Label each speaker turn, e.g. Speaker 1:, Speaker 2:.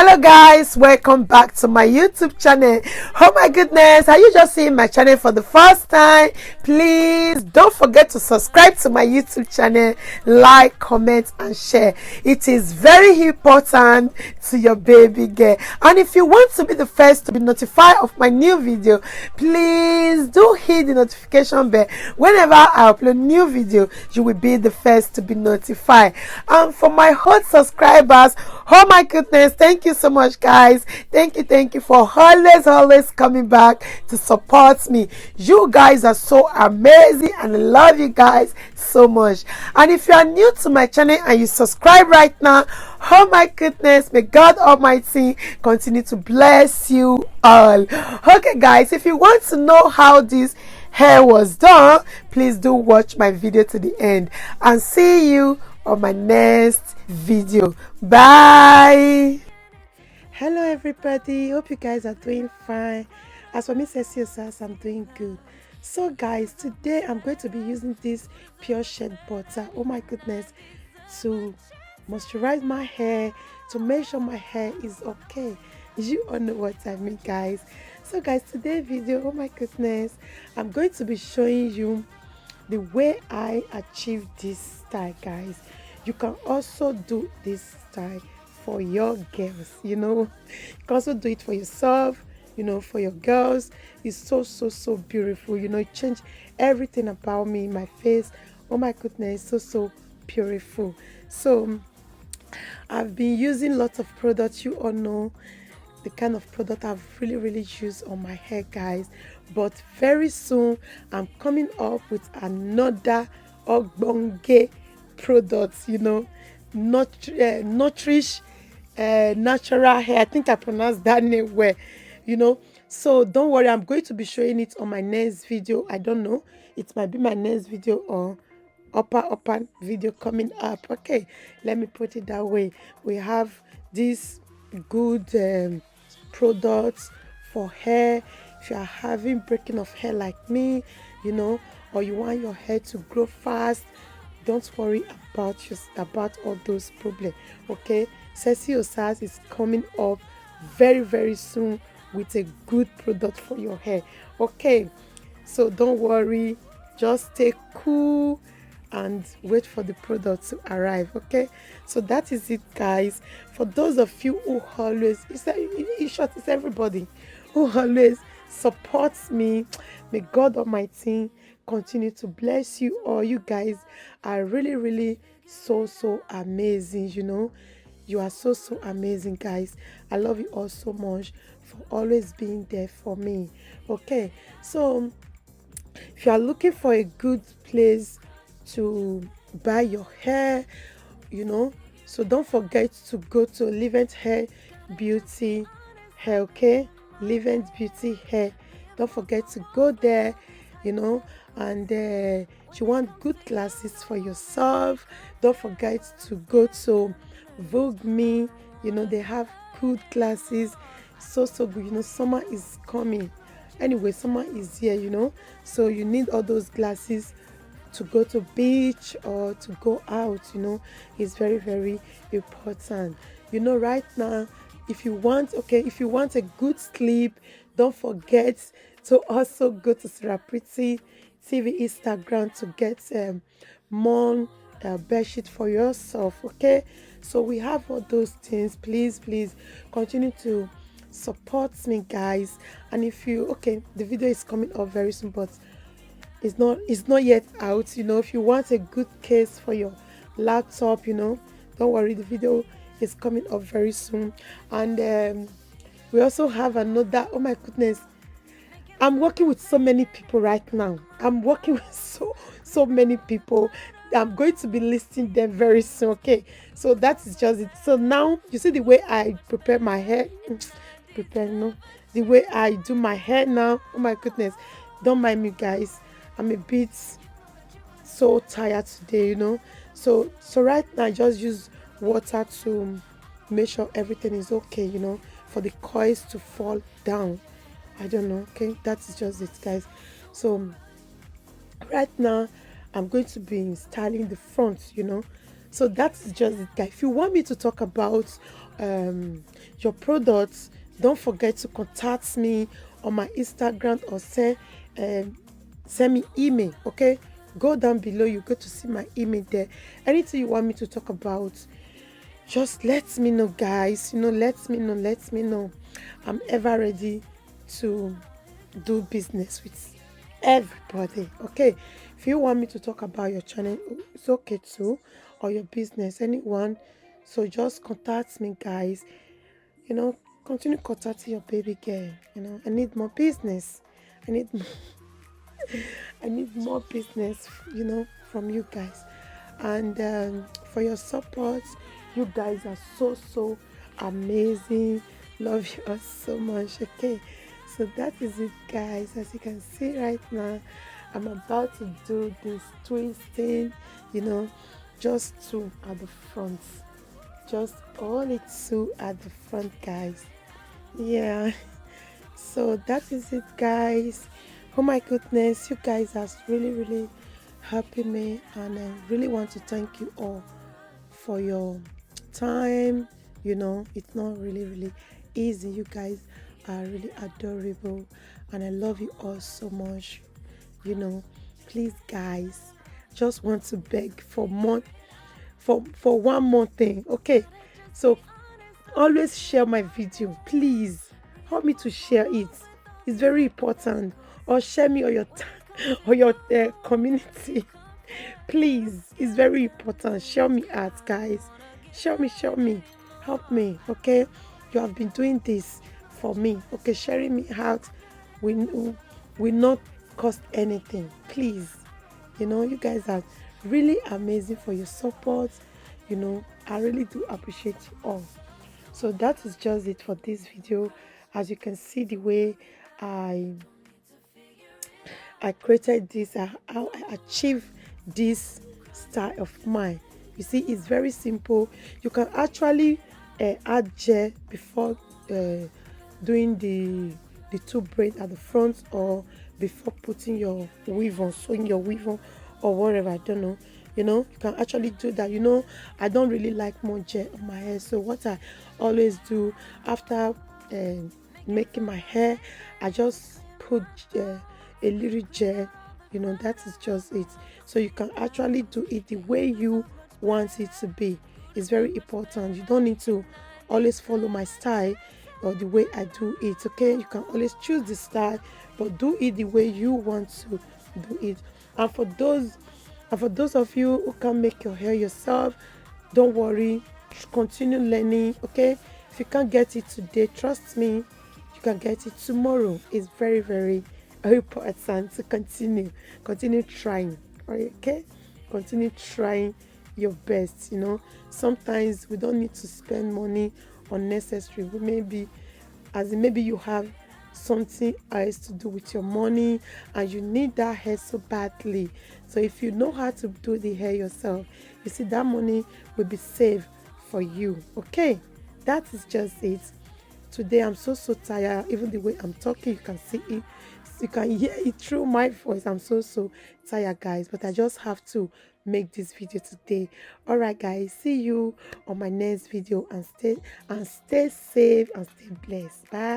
Speaker 1: Hello guys, welcome back to my YouTube channel. Oh my goodness, are you just seeing my channel for the first time? Please don't forget to subscribe to my YouTube channel, like, comment and share. It is very important to your baby girl. And if you want to be the first to be notified of my new video, please do hit the notification bell. Whenever I upload new video, you will be the first to be notified. And for my hot subscribers, oh my goodness, thank you so much guys. Thank you for always coming back to support me. You guys are so amazing and I love you guys so much. And if you are new to my channel and you subscribe right now, oh my goodness, may God Almighty continue to bless you all. Okay guys, if you want to know how this hair was done, please do watch my video to the end and see you on my next video. Bye. Hello everybody, hope you guys are doing fine. As for me, Cecilia, I'm doing good. So guys, today I'm going to be using this pure shea butter, oh my goodness, to moisturize my hair, to make sure my hair is okay. You all know what I mean guys. So guys, today's video, oh my goodness, I'm going to be showing you the way I achieve this style guys. You can also do this style for your girls, you know. You can also do it for yourself, you know, for your girls. It's so beautiful, you know. It changed everything about me, my face, oh my goodness, so beautiful. So I've been using lots of products. You all know the kind of product I've really used on my hair guys, but very soon I'm coming up with another ogbonge products, you know, Nutrish natural hair. I think I pronounced that name well, you know. So don't worry, I'm going to be showing it on my next video. I don't know, it might be my next video or upper video coming up. Okay, let me put it that way. We have these good products for hair. If you are having breaking of hair like me, you know, or you want your hair to grow fast, don't worry about all those problems. Okay, Ceci Osas is coming up very soon with a good product for your hair. Okay, so don't worry, just stay cool and wait for the product to arrive. Okay, so that is it guys. For those of you who always, in short, it's everybody who always supports me, may God Almighty continue to bless you all. You guys are really so amazing, you know. You are so amazing guys. I love you all so much for always being there for me. Okay, so if you are looking for a good place to buy your hair, you know, so don't forget to go to Livent Hair Beauty Hair. Okay, Livent Beauty Hair, don't forget to go there, you know. And you want good glasses for yourself, don't forget to go to Vogue Me, you know, they have good glasses, so good, you know. Summer is coming anyway, summer is here, you know, so you need all those glasses to go to beach or to go out, you know. It's very important, you know. Right now, if you want a good sleep, don't forget to also go to Sarah Pretty TV Instagram to get more bedsheet for yourself. Okay, so we have all those things. Please continue to support me guys. And if you, okay, the video is coming up very soon, but it's not yet out, you know. If you want a good case for your laptop, you know, don't worry, the video is coming up very soon. And we also have another, oh my goodness, I'm working with so many people right now. I'm working with so many people. I'm going to be listing them very soon. Okay, so that is just it. So now you see the way I prepare my hair. The way I do my hair now. Oh my goodness, don't mind me guys, I'm a bit so tired today, you know. So right now I just use water to make sure everything is okay, you know, for the coils to fall down. I don't know. Okay, that's just it guys. So right now I'm going to be styling the front, you know. So that's just it, guys. If you want me to talk about your products, don't forget to contact me on my Instagram or send me email. Okay, go down below, you go to see my email there. Anything you want me to talk about, just let me know, guys. Let me know. I'm ever ready to do business with everybody. Okay, if you want me to talk about your channel, it's okay too, or your business, anyone. So just contact me, guys. Continue contacting your baby girl. I need more business. I need I need more business, from you guys. And for your support, you guys are so amazing. Love you all so much. Okay, so that is it, guys. As you can see right now, I'm about to do this twisting, just two at the front, just only two at the front, guys. Yeah, so that is it, guys. Oh my goodness, you guys are really helping me, and I really want to thank you all for your time. It's not really easy. You guys are really adorable, and I love you all so much. Please, guys, just want to beg for more, for one more thing. Okay, so always share my video, please. Help me to share it. It's very important. Or share me or your or your community. Please, it's very important. Share me out, guys. Share me. Help me, okay? You have been doing this for me, okay? Sharing me out will not cost anything. Please, you guys are really amazing for your support. I really do appreciate you all. So that is just it for this video. As you can see, the way I created this, how I achieved this style of mine. You see, it's very simple. You can actually add gel before doing the two braid at the front, or before putting your weave on, sewing your weave on, or whatever. I don't know. You can actually do that. I don't really like more gel on my hair, so what I always do after making my hair, I just put a little gel. That is just it. So you can actually do it the way you want it to be. It's very important. You don't need to always follow my style or the way I do it. Okay, you can always choose the style, but do it the way you want to do it. And for those of you who can make your hair yourself, don't worry, continue learning. Okay, if you can't get it today, trust me, you can get it tomorrow. It's very important to continue trying. Okay, continue trying your best. Sometimes we don't need to spend money unnecessary. Maybe you have something else to do with your money, and you need that hair so badly. So if you know how to do the hair yourself, you see that money will be saved for you. Okay, that is just it. Today I'm so tired. Even the way I'm talking, you can see it, you can hear it through my voice. I'm so tired, guys, but I just have to make this video today. All right, guys, see you on my next video, and stay safe and stay blessed. Bye.